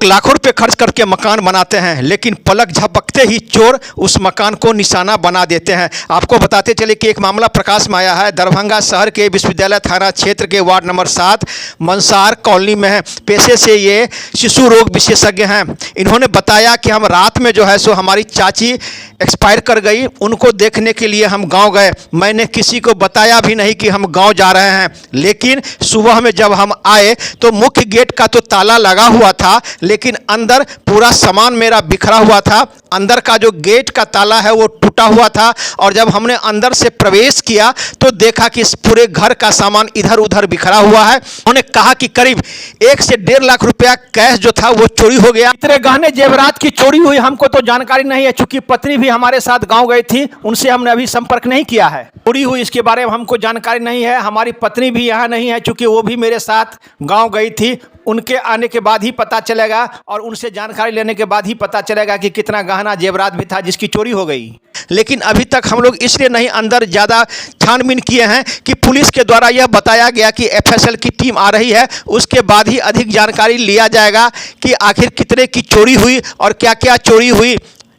लोग लाखों रुपए खर्च करके मकान बनाते हैं, लेकिन पलक झपकते ही चोर उस मकान को निशाना बना देते हैं। आपको बताते चले कि एक मामला प्रकाश में आया है। दरभंगा शहर के विश्वविद्यालय थाना क्षेत्र के वार्ड नंबर 7 मंसार कॉलोनी में है। पेशे से ये शिशु रोग विशेषज्ञ हैं। इन्होंने बताया कि हम रात में जो है सो हमारी चाची एक्सपायर कर गई, उनको देखने के लिए हम गाँव गए। मैंने किसी को बताया भी नहीं कि हम गाँव जा रहे हैं, लेकिन सुबह में जब हम आए तो मुख्य गेट का तो ताला लगा हुआ था, लेकिन अंदर पूरा सामान मेरा बिखरा हुआ था। अंदर का जो गेट का ताला है वो टूटा हुआ था, और जब हमने अंदर से प्रवेश किया तो देखा कि इस पूरे घर का सामान इधर उधर बिखरा हुआ है। उन्होंने कहा कि करीब 1 से 1.5 लाख रुपया कैश जो था वो चोरी हो गया। इतने गहने जेवरात की चोरी हुई हमको तो जानकारी नहीं है, चूंकि पत्नी भी हमारे साथ गाँव गई थी, उनसे हमने अभी संपर्क नहीं किया है। चोरी हुई इसके बारे में हमको जानकारी नहीं है। हमारी पत्नी भी यहाँ नहीं है, चूंकि वो भी मेरे साथ गाँव गई थी। उनके आने के बाद ही पता चलेगा, और उनसे जानकारी लेने के बाद ही पता चलेगा कि कितना गहना जेवरात भी था जिसकी चोरी हो गई। लेकिन अभी तक हम लोग इसलिए नहीं अंदर ज़्यादा छानबीन किए हैं कि पुलिस के द्वारा यह बताया गया कि एफएसएल की टीम आ रही है, उसके बाद ही अधिक जानकारी लिया जाएगा कि आखिर कितने की चोरी हुई और क्या क्या चोरी हुई।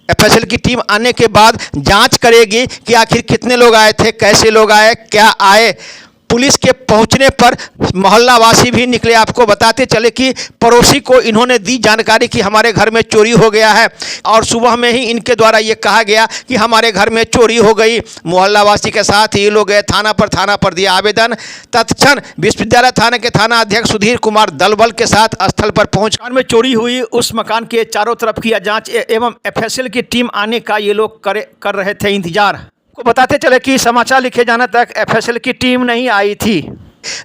एफएसएल की टीम आने के बाद जांच करेगी कि आखिर कितने लोग आए थे, कैसे लोग आए, क्या आए। पुलिस के पहुंचने पर मोहल्ला वासी भी निकले। आपको बताते चले कि पड़ोसी को इन्होंने दी जानकारी कि हमारे घर में चोरी हो गया है, और सुबह में ही इनके द्वारा ये कहा गया कि हमारे घर में चोरी हो गई। मोहल्ला वासी के साथ ये लोग गए थाना पर दिया आवेदन। तत्क्षण विश्वविद्यालय थाना के थाना अध्यक्ष सुधीर कुमार दलबल के साथ स्थल पर पहुंच मकान में चोरी हुई उस मकान के चारों तरफ किया जांच एवं एफएसएल की टीम आने का ये लोग कर रहे थे इंतजार। को बताते चले कि समाचार लिखे जाने तक एफएसएल की टीम नहीं आई थी,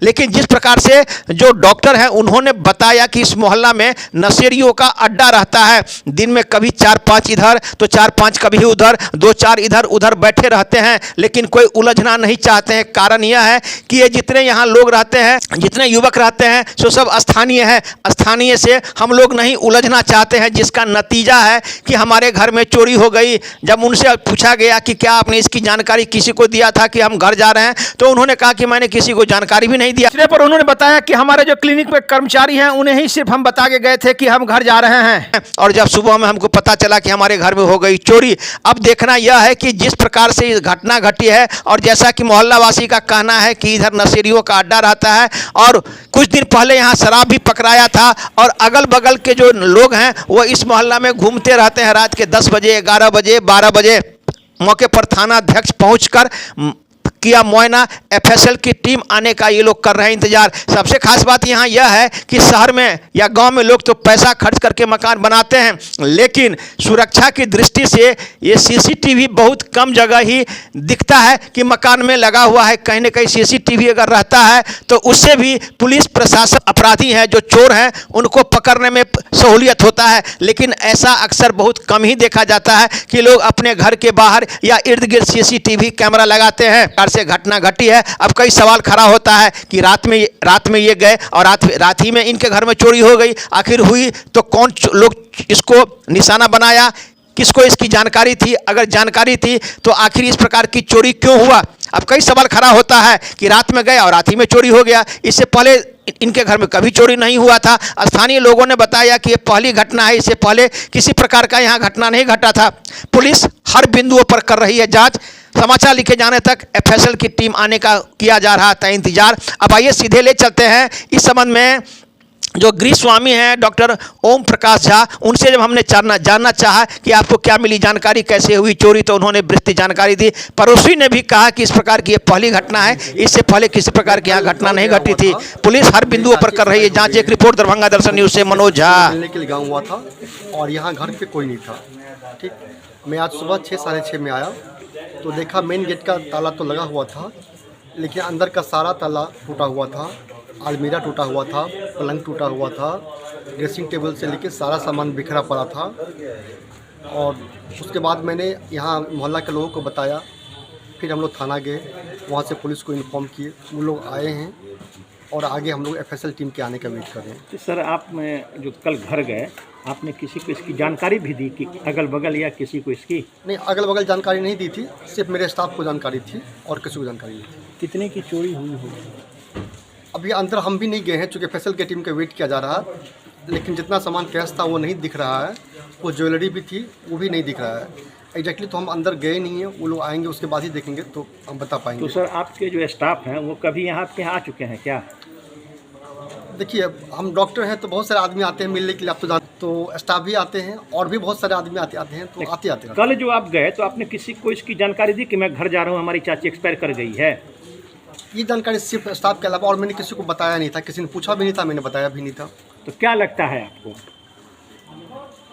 लेकिन जिस प्रकार से जो डॉक्टर हैं उन्होंने बताया कि इस मोहल्ला में नशेड़ियों का अड्डा रहता है। दिन में कभी 4-5 इधर तो 4-5 कभी उधर, 2-4 इधर उधर बैठे रहते हैं, लेकिन कोई उलझना नहीं चाहते हैं। कारण यह है कि ये जितने यहाँ लोग रहते हैं, जितने युवक रहते हैं, सो सब स्थानीय है। स्थानीय से हम लोग नहीं उलझना चाहते हैं, जिसका नतीजा है कि हमारे घर में चोरी हो गई। जब उनसे पूछा गया कि क्या आपने इसकी जानकारी किसी को दिया था कि हम घर जा रहे हैं, तो उन्होंने कहा कि मैंने किसी को जानकारी भी नहीं दिया। पर उन्होंने बताया कि हमारे जो क्लिनिक में कर्मचारी हैं उन्हें ही सिर्फ हम बता के गए थे कि हम घर जा रहे हैं, और जब सुबह में हमको पता चला कि हमारे घर में हो गई चोरी। अब देखना यह है कि जिस प्रकार से इस घटना घटी है, और जैसा कि मोहल्ला वासी का कहना है कि इधर नशेड़ियों का अड्डा रहता है, और कुछ दिन पहले यहाँ शराब भी पकड़ाया था, और अगल बगल के जो लोग हैं वो इस मोहल्ला में घूमते रहते हैं। रात के 10 बजे, 11 बजे, 12 बजे मौके पर थाना अध्यक्ष पहुंचकर किया मुआयना। एफएसएल की टीम आने का ये लोग कर रहे हैं इंतजार। सबसे खास बात यहाँ यह है कि शहर में या गांव में लोग तो पैसा खर्च करके मकान बनाते हैं, लेकिन सुरक्षा की दृष्टि से ये सीसीटीवी बहुत कम जगह ही दिखता है कि मकान में लगा हुआ है। कहीं ना कहीं सीसीटीवी अगर रहता है तो उससे भी पुलिस प्रशासन, अपराधी हैं जो चोर हैं, उनको पकड़ने में सहूलियत होता है। लेकिन ऐसा अक्सर बहुत कम ही देखा जाता है कि लोग अपने घर के बाहर या इर्द गिर्द सीसीटीवी कैमरा लगाते हैं। से घटना घटी है। अब कई सवाल खड़ा होता है कि रात में ये गए और रात ही में इनके घर में चोरी हो गई। आखिर हुई तो कौन लोग इसको निशाना बनाया, किसको इसकी जानकारी थी? अगर जानकारी थी तो आखिर इस प्रकार की चोरी क्यों हुआ? अब कई सवाल खड़ा होता है कि रात में गए और रात ही में चोरी हो गया। इससे पहले इनके घर में कभी चोरी नहीं हुआ था। स्थानीय लोगों ने बताया कि ये पहली घटना है, इससे पहले किसी प्रकार का यहाँ घटना नहीं घटा था। पुलिस हर बिंदुओं पर कर रही है जांच। समाचार लिखे जाने तक एफएसएल की टीम आने का किया जा रहा था इंतजार। अब आइए सीधे ले चलते हैं इस संबंध में जो गृह स्वामी हैं डॉक्टर ओम प्रकाश झा, उनसे जब हमने जानना चाहा कि आपको क्या मिली जानकारी, कैसे हुई चोरी, तो उन्होंने विस्तृत जानकारी दी। पड़ोसी ने भी कहा कि इस प्रकार की ये पहली घटना है, इससे पहले किसी प्रकार की यहाँ घटना नहीं घटी थी। पुलिस हर बिंदुओं पर कर रही है जांच। एक रिपोर्ट दरभंगा दर्शन न्यूज से मनोज झा। मिलने के लिए गाँव हुआ था और यहाँ घर पे कोई नहीं था। ठीक, मैं आज सुबह 6, साढ़े 6 में आया तो देखा मेन गेट का ताला तो लगा हुआ था, लेकिन अंदर का सारा ताला टूटा हुआ था। अलमीरा टूटा हुआ था, पलंग टूटा हुआ था, ड्रेसिंग टेबल से लेकर सारा सामान बिखरा पड़ा था। और उसके बाद मैंने यहाँ मोहल्ला के लोगों को बताया। फिर हम लोग थाना गए, वहाँ से पुलिस को इन्फॉर्म किए, वो लोग आए हैं और आगे हम लोग एफएसएल टीम के आने का वेट कर रहे हैं। तो सर, आप जो कल घर गए, आपने किसी को इसकी जानकारी भी दी कि अगल बगल या किसी को इसकी? नहीं, अगल बगल जानकारी नहीं दी थी, सिर्फ मेरे स्टाफ को जानकारी थी और किसी को जानकारी नहीं थी। कितने की चोरी हुई होगी? अभी अंदर हम भी नहीं गए हैं, चूँकि एफएसएल की टीम का वेट किया जा रहा है। लेकिन जितना सामान कैश था वो नहीं दिख रहा है, वो ज्वेलरी भी थी वो भी नहीं दिख रहा है एग्जैक्टली। तो हम अंदर गए नहीं हैं, वो लोग आएंगे उसके बाद ही देखेंगे तो हम बता पाएंगे। तो सर आपके जो स्टाफ हैं वो कभी यहाँ आपके यहाँ आ चुके हैं क्या? देखिए हम डॉक्टर हैं तो बहुत सारे आदमी आते हैं मिलने के लिए, आप तो जानते, तो स्टाफ भी आते हैं और भी बहुत सारे आदमी आते हैं, तो आते हैं। कल जो आप गए तो आपने किसी को इसकी जानकारी दी कि मैं घर जा रहा हूँ, हमारी चाची एक्सपायर कर गई है? ये जानकारी सिर्फ स्टाफ के अलावा और मैंने किसी को बताया नहीं था, किसी ने पूछा भी नहीं था, मैंने बताया भी नहीं था। तो क्या लगता है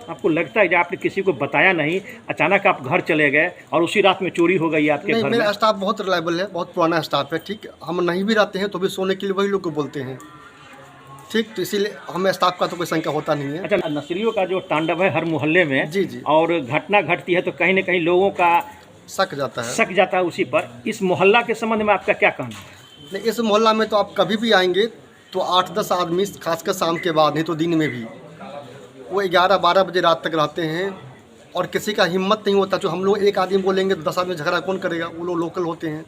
आपको लगता है कि आपने किसी को बताया नहीं, अचानक आप घर चले गए और उसी रात में चोरी हो गई आपके घर में? मेरा स्टाफ बहुत रिलायबल है, बहुत पुराना स्टाफ है, ठीक। हम नहीं भी रहते हैं तो भी सोने के लिए वही लोग को बोलते हैं, ठीक। तो इसीलिए हमें स्टाफ का तो कोई शंका होता नहीं है। अच्छा, नशेड़ियों का जो तांडव है हर मोहल्ले में, जी जी, और घटना घटती है तो कहीं ना कहीं लोगों का शक जाता है उसी पर। इस मोहल्ला के संबंध में आपका क्या कहना है? नहीं, इस मोहल्ला में तो आप कभी भी आएंगे तो 8-10 आदमी, खासकर शाम के बाद, नहीं तो दिन में भी, वो 11-12 बजे रात तक रहते हैं और किसी का हिम्मत नहीं होता। जो हम लोग एक आदमी बोलेंगे तो 10 आदमी झगड़ा कौन करेगा, वो लोग लोकल होते हैं,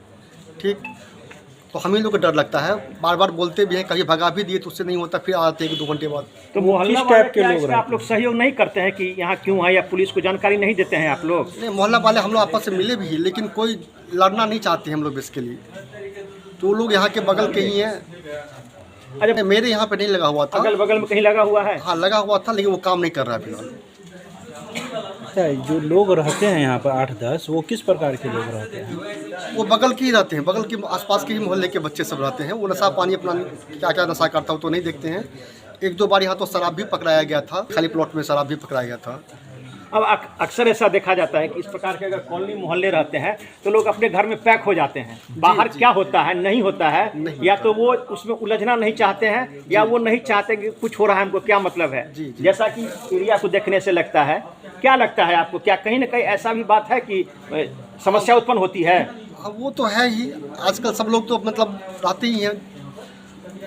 ठीक। तो हम ही लोग को डर लगता है, बार बार बोलते भी हैं, कहीं भगा भी दिए तो उससे नहीं होता, फिर आते हैं 1-2 घंटे बाद। तो मोहल्ला वाले क्या इसका आप लोग सहयोग नहीं करते हैं कि यहाँ क्यों है, या पुलिस को जानकारी नहीं देते हैं आप लोग? नहीं, मोहल्ला वाले हम लोग आपस से मिले भी, लेकिन कोई लड़ना नहीं चाहते हम लोग इसके लिए। तो लोग यहाँ के बगल के ही हैं। अच्छा, मेरे यहाँ पे नहीं लगा हुआ था, अगल बगल में कहीं लगा हुआ है? हाँ लगा हुआ था, लेकिन वो काम नहीं कर रहा है फिलहाल। जो लोग रहते हैं यहाँ पर 8-10, वो किस प्रकार के लोग रहते हैं? वो बगल के ही रहते हैं, बगल के आसपास के ही मोहल्ले के बच्चे सब रहते हैं। वो नशा पानी अपना क्या क्या नशा करता हो तो नहीं देखते हैं। 1-2 बार यहाँ तो शराब भी पकड़ाया गया था, खाली प्लॉट में शराब भी पकड़ाया गया था। अब अक्सर ऐसा देखा जाता है कि इस प्रकार के अगर कॉलोनी मोहल्ले रहते हैं तो लोग अपने घर में पैक हो जाते हैं। बाहर क्या होता है, नहीं होता है, या तो वो उसमें उलझना नहीं चाहते हैं, या वो नहीं चाहते कि कुछ हो रहा है, हमको क्या मतलब है। जैसा कि एरिया को देखने से लगता है। क्या लगता है आपको, क्या कहीं ना कहीं ऐसा भी बात है कि समस्या उत्पन्न होती है? वो तो है ही, आजकल सब लोग तो मतलब रहते ही हैं।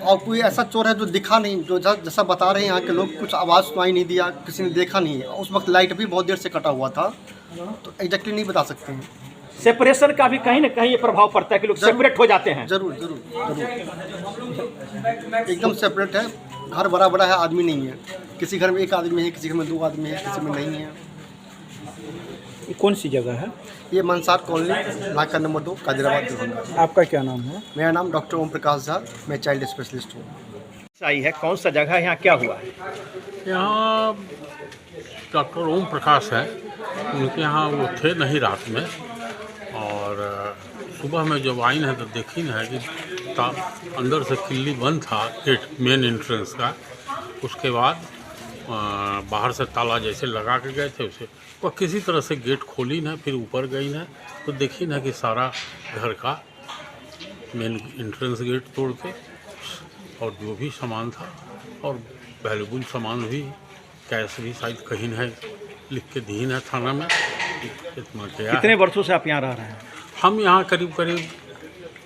और कोई ऐसा चोर है जो दिखा नहीं, जो जैसा बता रहे हैं यहाँ के लोग, कुछ आवाज़ सुनाई नहीं दिया, किसी ने देखा नहीं है। उस वक्त लाइट भी बहुत देर से कटा हुआ था, तो एग्जैक्टली नहीं बता सकते हैं। सेपरेशन का भी कहीं ना कहीं ये प्रभाव पड़ता है कि लोग सेपरेट हो जाते हैं। जरूर जरूर जरूर, एकदम सेपरेट है। घर बड़ा बड़ा है, आदमी नहीं है। किसी घर में 1 आदमी है, किसी घर में 2 आदमी है, किसी में नहीं है। ये कौन सी जगह है? ये मनसार कॉलोनी, नाका नंबर 2, कादिराबाद, दरभंगा। आपका क्या नाम है? मेरा नाम डॉक्टर ओम प्रकाश झा, मैं चाइल्ड स्पेशलिस्ट हूँ। सही है, कौन सा जगह है, यहाँ क्या हुआ है? यहाँ डॉक्टर ओम प्रकाश है, उनके यहाँ वो थे नहीं रात में, और सुबह में जब आई है तो देखी ना है कि अंदर से किल्ली बंद था, गेट मेन एंट्रेंस का। उसके बाद बाहर से ताला जैसे लगा के गए थे, उसे वह किसी तरह से गेट खोली ना, फिर ऊपर गई ना तो देखी ना कि सारा घर का मेन एंट्रेंस गेट तोड़ के, और जो भी सामान था और वैल्यूबल सामान भी, कैश भी शायद कहीं है, लिख के दी है थाना में, इतना किया। कितने वर्षों से आप यहाँ रह रहे हैं? हम यहाँ करीब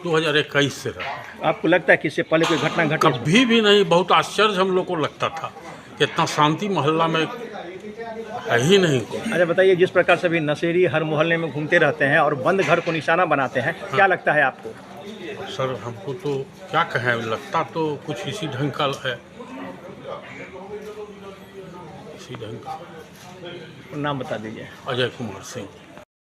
2021 से रहे हैं। आपको लगता है कि इससे पहले कोई घटना घटी? कभी भी नहीं। बहुत आश्चर्य हम लोग को लगता था कि इतना शांति मोहल्ला में है ही नहीं कोई। अच्छा बताइए, जिस प्रकार से भी नशेड़ी हर मोहल्ले में घूमते रहते हैं और बंद घर को निशाना बनाते हैं, क्या लगता है आपको? सर हमको तो क्या कहें, लगता तो कुछ इसी ढंग का है, इसी ढंग का। नाम बता दीजिए। अजय कुमार सिंह।